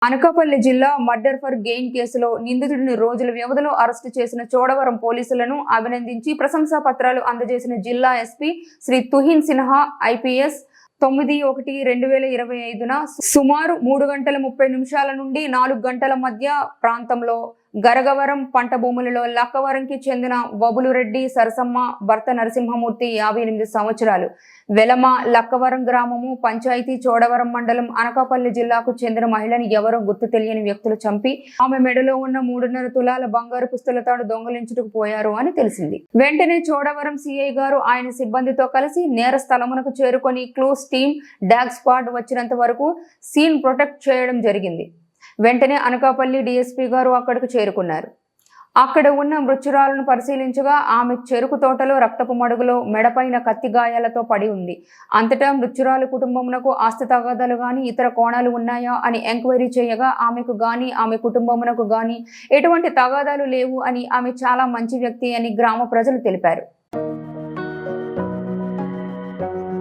అనకాపల్లి జిల్లా murder for gain కేసులో నిందితుడిని రోజుల వ్యవధిలో అరెస్టు చేసిన చోడవరం పోలీసులను అభినందించి ప్రశంసా పత్రాలు అందజేసిన జిల్లా ఎస్పీ శ్రీ తుహిన్ సిన్హా ఐపీఎస్ 9/1/2025న సుమారు 3:30 నుండి 4 గంటల మధ్య ప్రాంతంలో గరగవరం పంట భూములలో లక్కవరంకి చెందిన వబులురెడ్డి సరసమ్మ భర్త నరసింహమూర్తి 58 సంవత్సరాలు వెలమ లక్కవరం గ్రామము పంచాయతీ చోడవరం మండలం అనకాపల్లి జిల్లాకు చెందిన మహిళని ఎవరో గుర్తు తెలియని వ్యక్తులు చంపి ఆమె మెడలో ఉన్న 3.5 తులాల బంగారు పుస్తలతాడు దొంగలించుటకు పోయారు అని తెలిసింది. వెంటనే చోడవరం సిఐ గారు ఆయన సిబ్బందితో కలిసి నేర స్థలమునకు చేరుకొని క్లూస్ టీమ్ డాగ్ స్క్వాడ్ వచ్చినంత వరకు సీన్ ప్రొటెక్ట్ చేయడం జరిగింది. వెంటనే అనకాపల్లి డీఎస్పీ గారు అక్కడికి చేరుకున్నారు. అక్కడ ఉన్న మృత్యురాలను పరిశీలించగా ఆమె చెరుకు తోటలో రక్తపు మడుగులో మెడపైన కత్తి గాయాలతో పడి ఉంది. అంతటా మృత్యురాలు కుటుంబమునకు ఆస్తి తగాదాలు గాని ఇతర కోణాలు ఉన్నాయా అని ఎంక్వైరీ చేయగా ఆమెకు గాని ఆమె కుటుంబమునకు గాని ఎటువంటి తగాదాలు లేవు అని ఆమె చాలా మంచి వ్యక్తి అని గ్రామ ప్రజలు తెలిపారు.